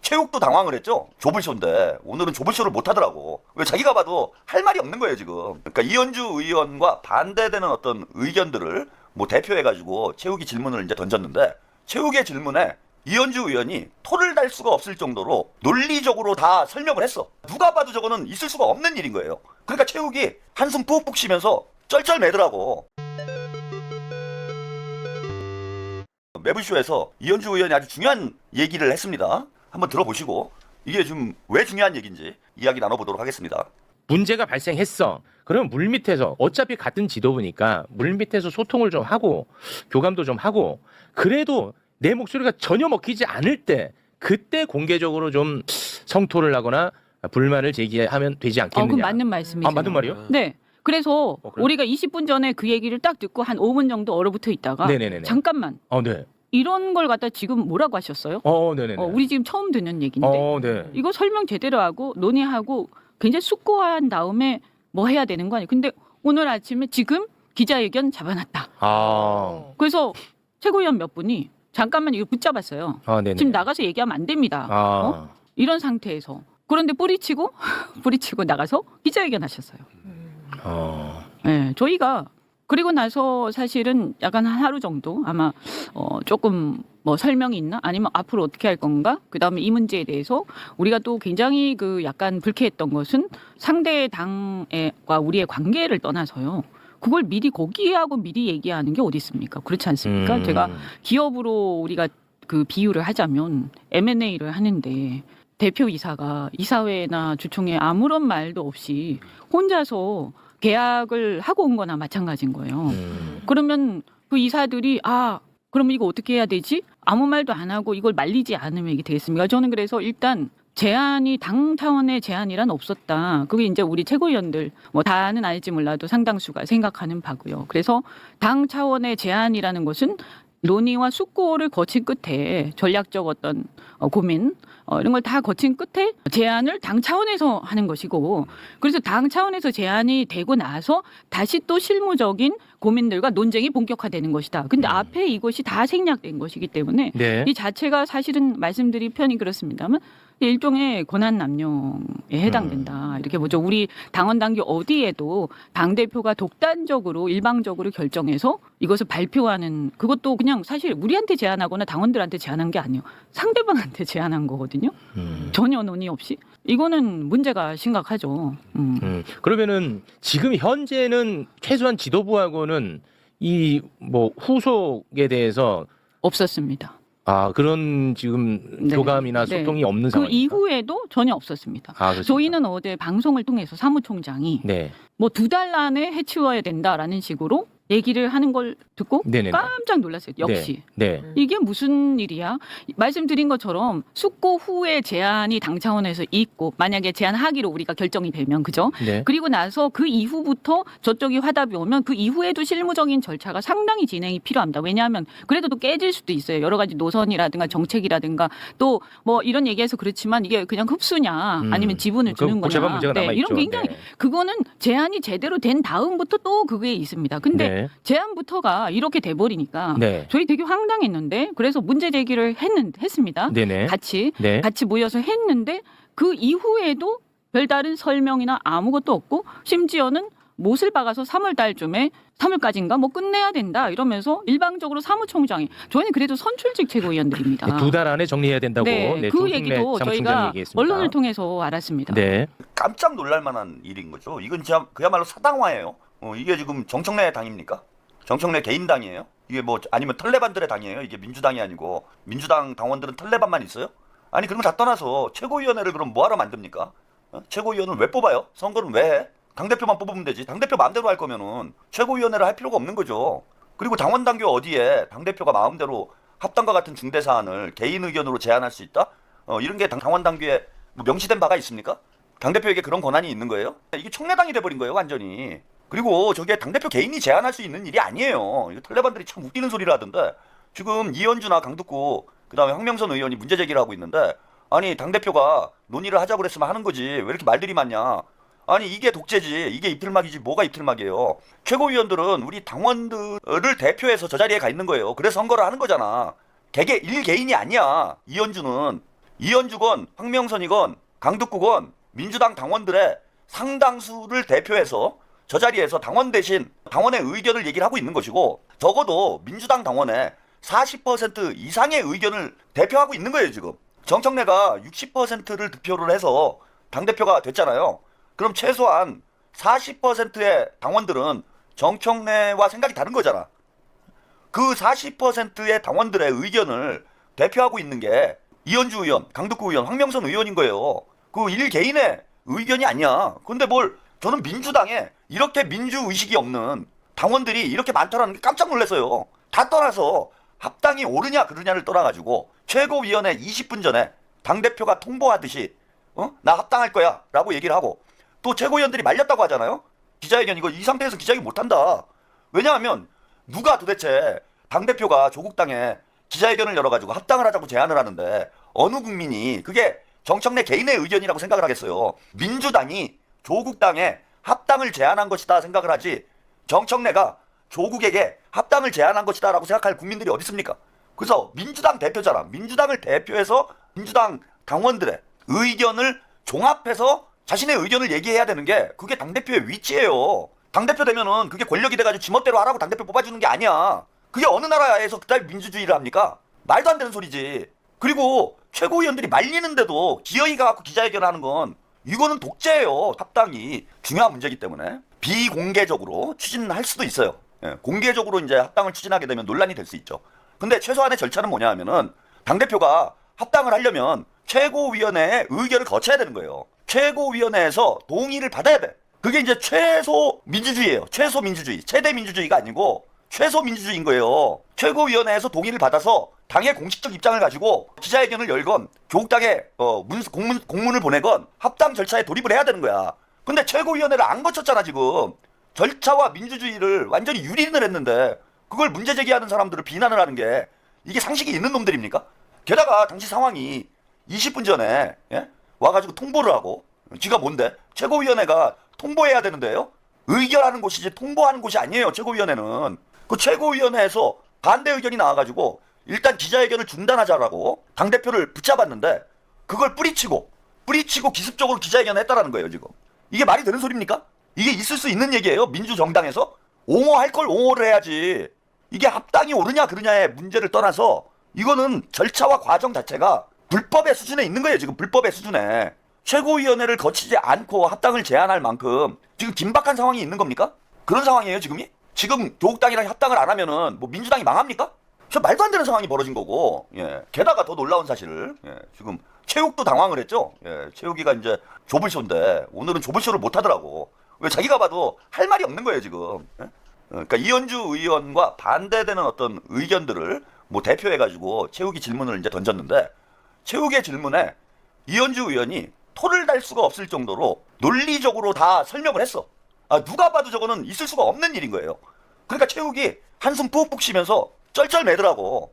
체육도 당황을 했죠. 조블쇼인데 오늘은 조블쇼를 못 하더라고. 왜 자기가 봐도 할 말이 없는 거예요 지금. 그러니까 이현주 의원과 반대되는 어떤 의견들을 뭐 대표해가지고 체육이 질문을 이제 던졌는데 체육의 질문에 이현주 의원이 토를 달 수가 없을 정도로 논리적으로 다 설명을 했어. 누가 봐도 저거는 있을 수가 없는 일인 거예요. 그러니까 체육이 한숨 푹푹 쉬면서 쩔쩔매더라고. 매불쇼에서 이현주 의원이 아주 중요한 얘기를 했습니다. 한번 들어보시고 이게 좀 왜 중요한 얘기인지 이야기 나눠보도록 하겠습니다. 문제가 발생했어. 그러면 물밑에서 어차피 같은 지도부니까 물밑에서 소통을 좀 하고 교감도 좀 하고 그래도 내 목소리가 전혀 먹히지 않을 때 그때 공개적으로 좀 성토를 하거나 불만을 제기하면 되지 않겠느냐. 그건 맞는 말씀이세요. 아, 맞는 말이요? 네. 그래서 그래요? 우리가 20분 전에 그 얘기를 딱 듣고 한 5분 정도 얼어붙어 있다가 네네네네. 잠깐만 네. 이런 걸 갖다 지금 뭐라고 하셨어요? 네네네. 우리 지금 처음 듣는 얘기인데 네. 이거 설명 제대로 하고 논의하고 굉장히 숙고한 다음에 뭐 해야 되는 거 아니에요? 근데 오늘 아침에 지금 기자회견 잡아놨다. 그래서 최고위원 몇 분이 잠깐만 이거 붙잡았어요. 네네. 지금 나가서 얘기하면 안 됩니다. 이런 상태에서 그런데 뿌리치고 나가서 기자회견 하셨어요. 네, 저희가 그리고 나서 사실은 약간 한 하루 정도 아마 조금 뭐 설명이 있나 아니면 앞으로 어떻게 할 건가 그다음에 이 문제에 대해서 우리가 또 굉장히 그 약간 불쾌했던 것은 상대 당과 우리의 관계를 떠나서요. 그걸 미리 거기하고 미리 얘기하는 게 어디 있습니까? 그렇지 않습니까? 제가 기업으로 우리가 그 비유를 하자면 M&A를 하는데 대표이사가 이사회나 주총에 아무런 말도 없이 혼자서 계약을 하고 온 거나 마찬가지인 거예요. 그러면 그 이사들이 그러면 이거 어떻게 해야 되지? 아무 말도 안 하고 이걸 말리지 않으면 이게 되겠습니까? 저는 그래서 일단 제안이 당 차원의 제안이란 없었다. 그게 이제 우리 최고위원들 뭐 다는 아닐지 몰라도 상당수가 생각하는 바고요. 그래서 당 차원의 제안이라는 것은 논의와 숙고를 거친 끝에 전략적 어떤 고민 이런 걸 다 거친 끝에 제안을 당 차원에서 하는 것이고 그래서 당 차원에서 제안이 되고 나서 다시 또 실무적인 고민들과 논쟁이 본격화되는 것이다. 근데 앞에 이것이 다 생략된 것이기 때문에 네. 이 자체가 사실은 말씀드릴 편이 그렇습니다만 일종의 권한 남용에 해당된다. 이렇게 보죠. 우리 당원 당규 어디에도 당대표가 독단적으로 일방적으로 결정해서 이것을 발표하는 그것도 그냥 사실 우리한테 제안하거나 당원들한테 제안한 게 아니에요. 상대방한테 제안한 거거든요. 전혀 논의 없이. 이거는 문제가 심각하죠. 그러면은 지금 현재는 최소한 지도부하고는 이 뭐 후속에 대해서 없었습니다. 그런 지금 교감이나 소통이 없는 그 상황입니까? 이후에도 전혀 없었습니다. 저희는 어제 방송을 통해서 사무총장이 뭐 2달 안에 해치워야 된다라는 식으로 얘기를 하는 걸 듣고 네네네. 깜짝 놀랐어요. 역시. 네. 이게 무슨 일이야? 말씀드린 것처럼 숙고 후에 제안이 당 차원에서 있고 만약에 제안하기로 우리가 결정이 되면 그죠? 네. 그리고 나서 그 이후부터 저쪽이 화답이 오면 그 이후에도 실무적인 절차가 상당히 진행이 필요합니다. 왜냐하면 그래도 또 깨질 수도 있어요. 여러 가지 노선이라든가 정책이라든가 또 뭐 이런 얘기해서 그렇지만 이게 그냥 흡수냐 아니면 지분을 주는 복잡한 거냐. 문제가 남아있죠. 이런 굉장히 그거는 제안이 제대로 된 다음부터 또 그게 있습니다. 근데 제안부터가 이렇게 돼버리니까 저희 되게 황당했는데 그래서 문제 제기를 했습니다. 같이 모여서 했는데 그 이후에도 별다른 설명이나 아무것도 없고 심지어는 못을 박아서 3월 달쯤에 3월까지인가 뭐 끝내야 된다 이러면서 일방적으로 사무총장이 저희는 그래도 선출직 최고위원들입니다. 2달 안에 정리해야 된다고. 그 얘기도 저희가 언론을 통해서 알았습니다. 깜짝 놀랄 만한 일인 거죠. 이건 진짜 그야말로 사당화예요. 이게 지금 정청래 당입니까? 정청래 개인 당이에요? 이게 뭐 아니면 털레반들의 당이에요? 이게 민주당이 아니고 민주당 당원들은 털레반만 있어요? 아니 그런 거 다 떠나서 최고위원회를 그럼 뭐하러 만듭니까? 최고위원을 왜 뽑아요? 선거는 왜 해? 당대표만 뽑으면 되지. 당대표 마음대로 할 거면은 최고위원회를 할 필요가 없는 거죠. 그리고 당원 당규 어디에 당대표가 마음대로 합당과 같은 중대 사안을 개인 의견으로 제안할 수 있다? 이런 게 당원 당규에 뭐 명시된 바가 있습니까? 당대표에게 그런 권한이 있는 거예요? 이게 청래당이 돼버린 거예요, 완전히. 그리고 저게 당대표 개인이 제안할 수 있는 일이 아니에요. 이거 털레반들이 참 웃기는 소리를 하던데 지금 이현주나 강두구 그다음에 황명선 의원이 문제 제기를 하고 있는데 아니 당대표가 논의를 하자고 그랬으면 하는 거지 왜 이렇게 말들이 많냐. 아니 이게 독재지 이게 이틀막이지 뭐가 이틀막이에요. 최고위원들은 우리 당원들을 대표해서 저 자리에 가 있는 거예요. 그래서 선거를 하는 거잖아. 일개인이 아니야. 이현주는 이현주건 황명선이건 강득구건 민주당 당원들의 상당수를 대표해서 저 자리에서 당원 대신 당원의 의견을 얘기를 하고 있는 것이고, 적어도 민주당 당원의 40% 이상의 의견을 대표하고 있는 거예요. 지금 정청래가 60%를 득표를 해서 당대표가 됐잖아요. 그럼 최소한 40%의 당원들은 정청래와 생각이 다른 거잖아. 그 40%의 당원들의 의견을 대표하고 있는 게 이현주 의원, 강득구 의원, 황명선 의원인 거예요. 그 일 개인의 의견이 아니야. 근데 뭘, 저는 민주당에 이렇게 민주의식이 없는 당원들이 이렇게 많다는 게 깜짝 놀랐어요. 다 떠나서 합당이 옳으냐 그르냐를 떠나가지고 최고위원회 20분 전에 당대표가 통보하듯이 나 합당할 거야 라고 얘기를 하고, 또 최고위원들이 말렸다고 하잖아요. 기자회견, 이거 이 상태에서 기자회견 못한다. 왜냐하면 누가 도대체 당대표가 조국당에 기자회견을 열어가지고 합당을 하자고 제안을 하는데 어느 국민이 그게 정청래 개인의 의견이라고 생각을 하겠어요. 민주당이 조국당에 합당을 제안한 것이다 생각을 하지, 정청래가 조국에게 합당을 제안한 것이다 라고 생각할 국민들이 어디 있습니까? 그래서 민주당 대표잖아. 민주당을 대표해서 민주당 당원들의 의견을 종합해서 자신의 의견을 얘기해야 되는 게 그게 당대표의 위치예요. 당대표 되면은 그게 권력이 돼가지고 지멋대로 하라고 당대표 뽑아주는 게 아니야. 그게 어느 나라에서 그따위 민주주의를 합니까? 말도 안 되는 소리지. 그리고 최고위원들이 말리는데도 기어이 가갖고 기자회견을 하는 건, 이거는 독재예요. 합당이 중요한 문제이기 때문에 비공개적으로 추진할 수도 있어요. 예, 공개적으로 이제 합당을 추진하게 되면 논란이 될 수 있죠. 근데 최소한의 절차는 뭐냐 하면은 당대표가 합당을 하려면 최고위원회의 의견을 거쳐야 되는 거예요. 최고위원회에서 동의를 받아야 돼. 그게 이제 최소 민주주의예요. 최소 민주주의. 최대 민주주의가 아니고 최소 민주주의인 거예요. 최고위원회에서 동의를 받아서 당의 공식적 입장을 가지고 기자회견을 열건 조국당에 공문을 보내건 합당 절차에 돌입을 해야 되는 거야. 근데 최고위원회를 안 거쳤잖아 지금. 절차와 민주주의를 완전히 유린을 했는데 그걸 문제 제기하는 사람들을 비난을 하는 게 이게 상식이 있는 놈들입니까? 게다가 당시 상황이 20분 전에 와가지고 통보를 하고, 지가 뭔데? 최고위원회가 통보해야 되는데요? 의결하는 곳이지 통보하는 곳이 아니에요. 최고위원회는. 그 최고위원회에서 반대 의견이 나와가지고 일단 기자회견을 중단하자라고 당대표를 붙잡았는데 그걸 뿌리치고 기습적으로 기자회견을 했다라는 거예요 지금. 이게 말이 되는 소리입니까? 이게 있을 수 있는 얘기예요? 민주정당에서? 옹호할 걸 옹호를 해야지. 이게 합당이 옳으냐 그르냐의 문제를 떠나서 이거는 절차와 과정 자체가 불법의 수준에 있는 거예요 지금. 불법의 수준에. 최고위원회를 거치지 않고 합당을 제안할 만큼 지금 긴박한 상황이 있는 겁니까? 그런 상황이에요 지금이? 지금 조국당이랑 합당을 안 하면은 뭐 민주당이 망합니까? 저 말도 안 되는 상황이 벌어진 거고. 예. 게다가 더 놀라운 사실을, 지금 체육도 당황을 했죠. 체육이가 이제 조블쇼인데 오늘은 조블쇼를 못 하더라고. 왜? 자기가 봐도 할 말이 없는 거예요 지금. 그러니까 이현주 의원과 반대되는 어떤 의견들을 뭐 대표해가지고 체육이 질문을 이제 던졌는데, 체육의 질문에 이현주 의원이 토를 달 수가 없을 정도로 논리적으로 다 설명을 했어. 누가 봐도 저거는 있을 수가 없는 일인 거예요. 그러니까 체육이 한숨 푹푹 쉬면서 쩔쩔매더라고.